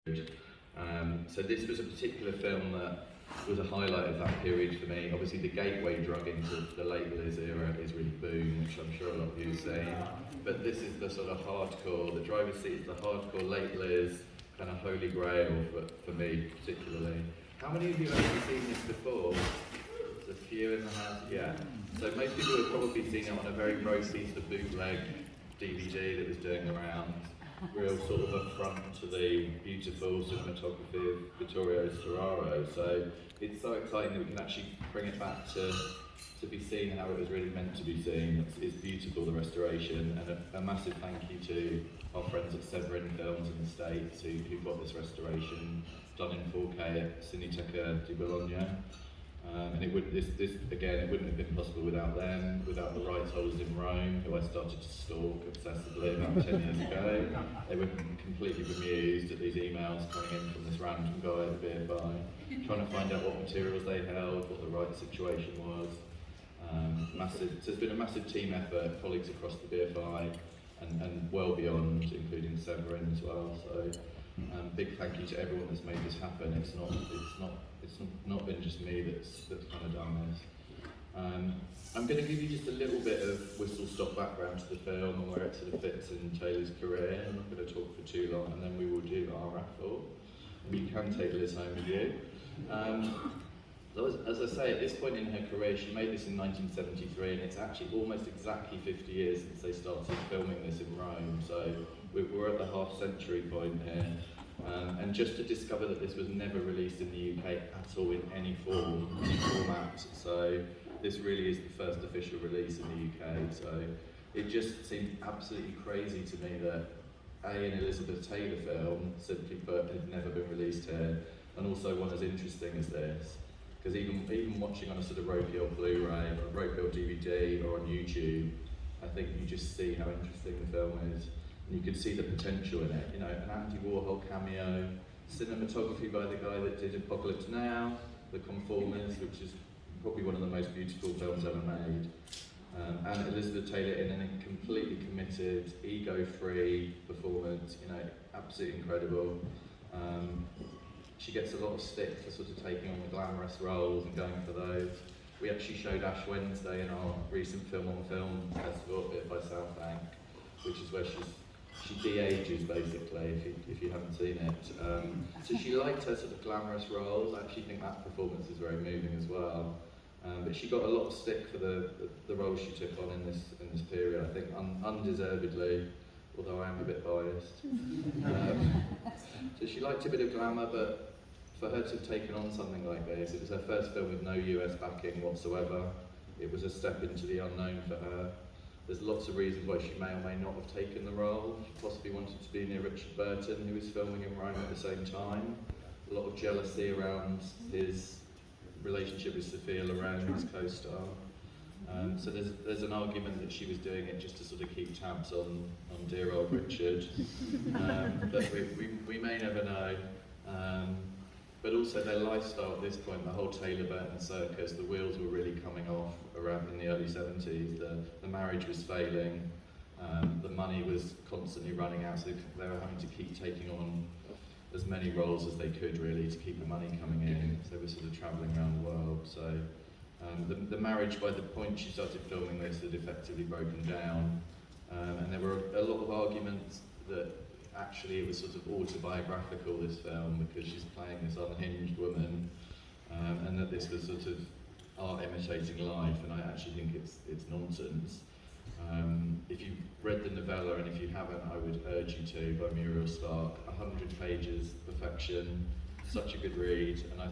So this was a particular film that was a highlight of that period for me. Obviously the gateway drug into the late Liz era is really Boom, which I'm sure a lot of you have seen. But this is the sort of hardcore, the driver's seat is the hardcore late Liz, kind of holy grail for me particularly. How many of you have actually seen this before? There's a few in the house, yeah. So most people have probably seen it on a very ropey sort of bootleg DVD that was doing around. Real sort of affront to the beautiful cinematography of Vittorio Storaro. So it's so exciting that we can actually bring it back to be seen how it was really meant to be seen. It's beautiful, the restoration, and a massive thank you to our friends at Severin Films in the States who got this restoration done in 4K at Cineteca di Bologna. And it would again, it wouldn't have been possible without them, without the rights holders in Rome, who I started to stalk obsessively about 10 years ago. They were completely bemused at these emails coming in from this random guy at the BFI, trying to find out what materials they held, what the right situation was. So it's been a massive team effort, colleagues across the BFI and well beyond, including Severin as well. So big thank you to everyone that's made this happen. It's not been just me that's kind of done this. I'm going to give you just a little bit of whistle-stop background to the film and where it sort of fits in Taylor's career. I'm not going to talk for too long, and then we will do our raffle. And you can take Liz home with you. As I say, at this point in her career, she made this in 1973, and it's actually almost exactly 50 years since they started filming this in Rome. So we're at the half-century point here. And just to discover that this was never released in the UK at all in any form, any format. So this really is the first official release in the UK. So it just seemed absolutely crazy to me that an Elizabeth Taylor film, simply put, had never been released here, and also one as interesting as this. Because even watching on a sort of ropey old Blu-ray, or a ropey old DVD, or on YouTube, I think you just see how interesting the film is. And you could see the potential in it. You know, an Andy Warhol cameo, cinematography by the guy that did Apocalypse Now, The Conformers, which is probably one of the most beautiful films ever made. And Elizabeth Taylor in a completely committed, ego-free performance, you know, absolutely incredible. She gets a lot of stick for sort of taking on the glamorous roles and going for those. We actually showed Ash Wednesday in our recent Film on Film festival at by Southbank, which is where she de-ages basically, if you haven't seen it. So she liked her sort of glamorous roles. I actually think that performance is very moving as well. But she got a lot of stick for the roles she took on in this period. I think undeservedly, although I am a bit biased. So she liked a bit of glamour, but for her to have taken on something like this, it was her first film with no US backing whatsoever. It was a step into the unknown for her. There's lots of reasons why she may or may not have taken the role. She possibly wanted to be near Richard Burton, who was filming in Rome at the same time. A lot of jealousy around his relationship with Sophia Loren, his co-star. So there's an argument that she was doing it just to sort of keep tabs on dear old Richard. But we may never know. But also their lifestyle at this point, the whole Taylor Burton circus, the wheels were really coming off around in the early 70s. The marriage was failing, the money was constantly running out, so they were having to keep taking on as many roles as they could really to keep the money coming in. So they were sort of travelling around the world. So the marriage, by the point she started filming this, had effectively broken down. And there were a lot of arguments that actually it was sort of autobiographical, this film, because she's playing this unhinged woman, and that this was sort of art imitating life, and I actually think it's nonsense. If you've read the novella, and if you haven't, I would urge you to, by Muriel Stark. 100 pages, perfection, such a good read, and I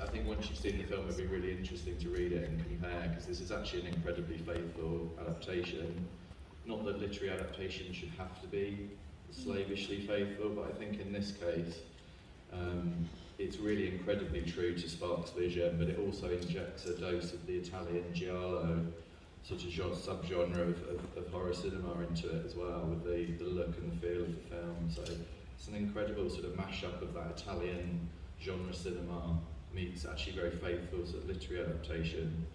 think once you've seen the film, it'd be really interesting to read it and compare, because this is actually an incredibly faithful adaptation. Not that literary adaptation should have to be slavishly faithful, but I think in this case, it's really incredibly true to Sparks' vision, but it also injects a dose of the Italian giallo, such a subgenre of horror cinema into it as well, with the look and the feel of the film. So it's an incredible sort of mashup of that Italian genre cinema meets actually very faithful sort of literary adaptation.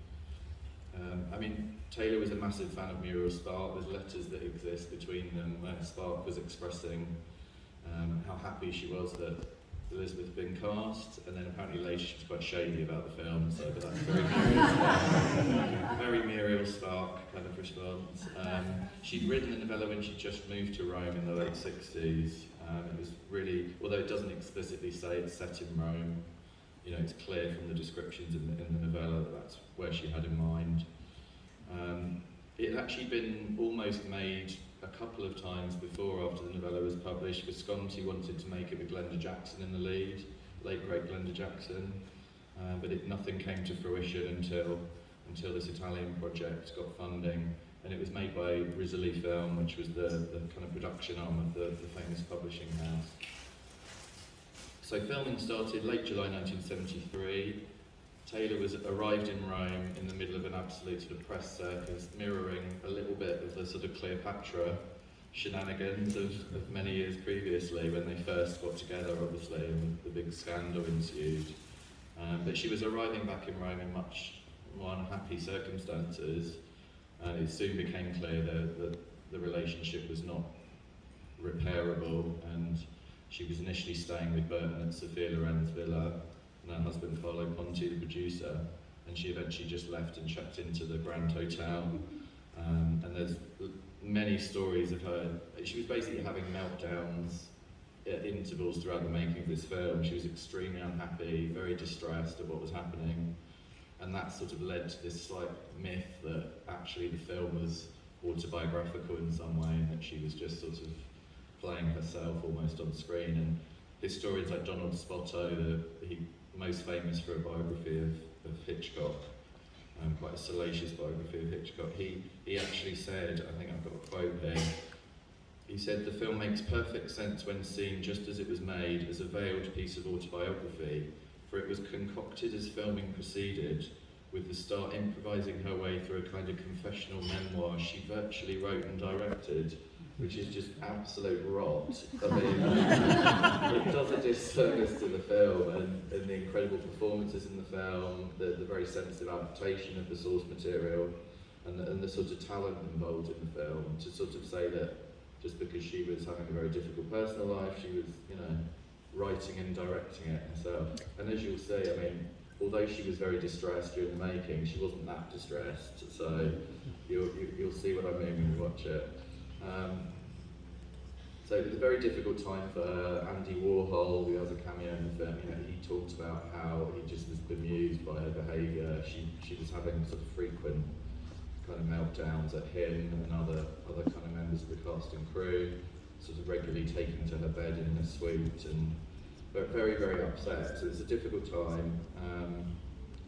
I mean, Taylor was a massive fan of Muriel Stark. There's letters that exist between them where Stark was expressing how happy she was that Elizabeth had been cast, and then apparently later she was quite shady about the film, so but that's very Muriel Stark kind of response. She'd written the novella when she just moved to Rome in the late 60s. It was really, although it doesn't explicitly say it's set in Rome, you know, it's clear from the descriptions in the novella that that's where she had in mind. It had actually been almost made a couple of times before, after the novella was published. Visconti wanted to make it with Glenda Jackson in the lead, late great Glenda Jackson, but nothing came to fruition until this Italian project got funding, and it was made by Rizzoli Film, which was the kind of production arm of the famous publishing house. So filming started late July 1973. Taylor arrived in Rome in the middle of an absolute sort of press circus, mirroring a little bit of the sort of Cleopatra shenanigans of many years previously when they first got together, obviously, and the big scandal ensued. But she was arriving back in Rome in much more unhappy circumstances, and it soon became clear that the relationship was not repairable, and she was initially staying with Burton at Sophia Loren's villa, and her husband Carlo Ponti, the producer, and she eventually just left and checked into the Grand Hotel. And there's many stories of her. She was basically having meltdowns at intervals throughout the making of this film. She was extremely unhappy, very distressed at what was happening, and that sort of led to this slight myth that actually the film was autobiographical in some way, and that she was just sort of playing herself almost on screen. And historians like Donald Spoto, most famous for a biography of Hitchcock, quite a salacious biography of Hitchcock, he actually said, I think I've got a quote here, he said, "The film makes perfect sense when seen just as it was made, as a veiled piece of autobiography, for it was concocted as filming proceeded, with the star improvising her way through a kind of confessional memoir she virtually wrote and directed," which is just absolute rot. I mean, it does a disservice to the film and the incredible performances in the film, the very sensitive adaptation of the source material, and the sort of talent involved in the film, to sort of say that just because she was having a very difficult personal life, she was, you know, writing and directing it herself. And as you'll see, I mean, although she was very distressed during the making, she wasn't that distressed, so you'll see what I mean when you watch it. So it was a very difficult time for Andy Warhol, who has a cameo in the film. You know, he talked about how he just was bemused by her behaviour. She was having sort of frequent kind of meltdowns at him and other kind of members of the cast and crew, sort of regularly taken to her bed in her suite, and very, very upset. So it's a difficult time.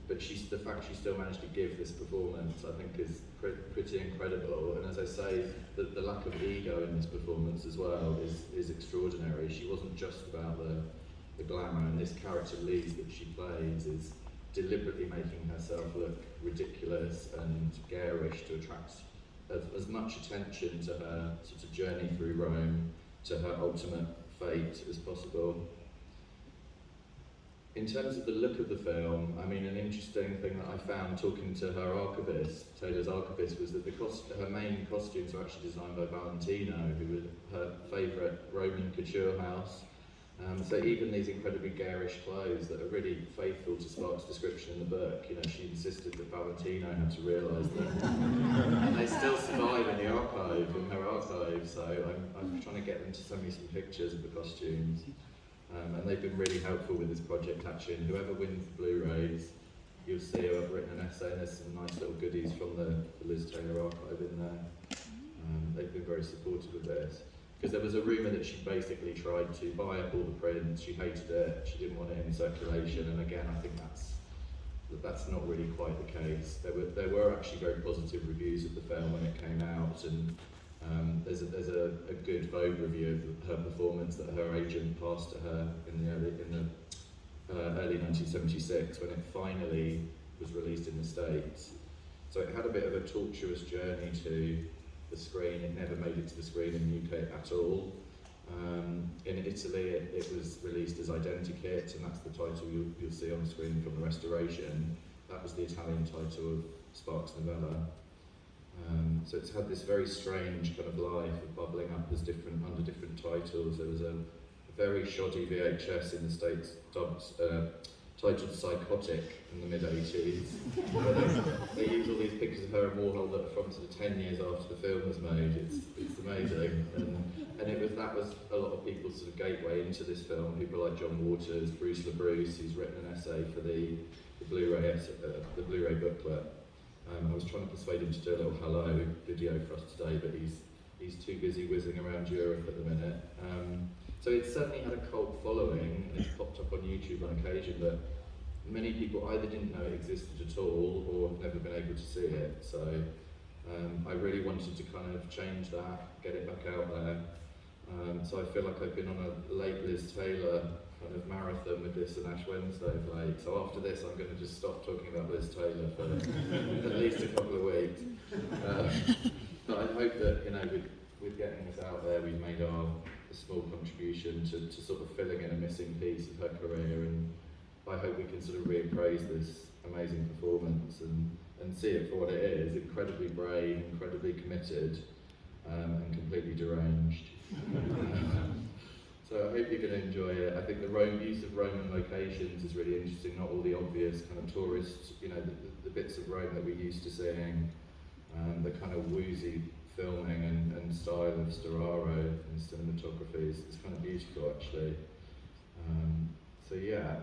But the fact she still managed to give this performance, I think, is pretty incredible. And as I say, the lack of ego in this performance as well is extraordinary. She wasn't just about the glamour, and this character Lise that she plays is deliberately making herself look ridiculous and garish to attract as much attention to her sort of journey through Rome, to her ultimate fate as possible. In terms of the look of the film, I mean, an interesting thing that I found talking to her archivist, Taylor's archivist, was that her main costumes were actually designed by Valentino, who was her favourite Roman couture house. So even these incredibly garish clothes that are really faithful to Spark's description in the book, you know, she insisted that Valentino had to realise that. And they still survive in the archive, in her archive, so I'm trying to get them to send me some pictures of the costumes. And they've been really helpful with this project, actually, and whoever wins the Blu-rays, you'll see I've written an essay, and there's some nice little goodies from the Liz Taylor archive in there. They've been very supportive of this. Because there was a rumour that she basically tried to buy up all the prints, she hated it, she didn't want it in circulation, and again, I think that's not really quite the case. There were actually very positive reviews of the film when it came out, and there's a good Vogue review of her performance that her agent passed to her in the early 1976 when it finally was released in the States. So it had a bit of a tortuous journey to the screen. It never made it to the screen in the UK at all. In Italy, it was released as Identikit, and that's the title you'll see on the screen from the restoration. That was the Italian title of Spark's novella. So it's had this very strange kind of life of bubbling up as under different titles. There was a very shoddy VHS in the States titled Psychotic in the mid-80s. They use all these pictures of her and Warhol that are from sort of 10 years after the film was made. It's amazing. And that was a lot of people's sort of gateway into this film. People like John Waters, Bruce LaBruce, who's written an essay for the Blu-ray booklet. I was trying to persuade him to do a little hello video for us today, but he's too busy whizzing around Europe at the minute. So it's certainly had a cult following, and it's popped up on YouTube on occasion, but many people either didn't know it existed at all or have never been able to see it. So I really wanted to kind of change that, get it back out there. So I feel like I've been on a late Liz Taylor kind of marathon with this and Ash Wednesday of late. So after this, I'm going to just stop talking about Liz Taylor for at least a couple of weeks. But I hope that, you know, with getting this out there, we've made a small contribution to sort of filling in a missing piece of her career, and I hope we can sort of reappraise this amazing performance and see it for what it is: incredibly brave, incredibly committed, and completely deranged. So I hope you're going to enjoy it. I think the use of Roman locations is really interesting, not all the obvious kind of tourist, you know, the bits of Rome that we're used to seeing, the kind of woozy filming and style of Storaro and cinematography is kind of beautiful, actually. So yeah,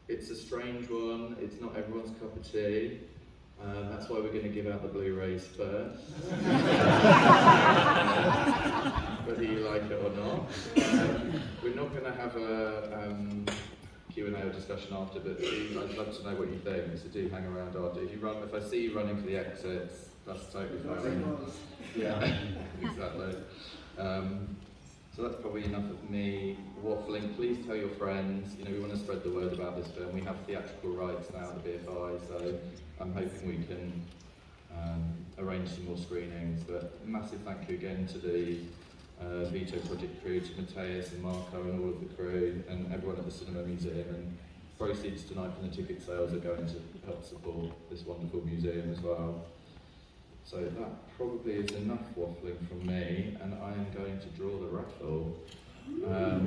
it's a strange one. It's not everyone's cup of tea. That's why we're going to give out the Blu-rays first. Whether you like it or not. We're not going to have a Q&A or discussion after, but I'd love to know what you think, so do hang around after. If I see you running for the exits, that's totally fine. Yeah, exactly. So that's probably enough of me waffling. Please tell your friends. You know, we want to spread the word about this film. We have theatrical rights now at the BFI, so I'm hoping we can arrange some more screenings. But massive thank you again to the Vito Project crew, to Matthias and Marco and all of the crew, and everyone at the Cinema Museum. And proceeds tonight from the ticket sales are going to help support this wonderful museum as well. So that probably is enough waffling from me, and I am going to draw the raffle. Yeah.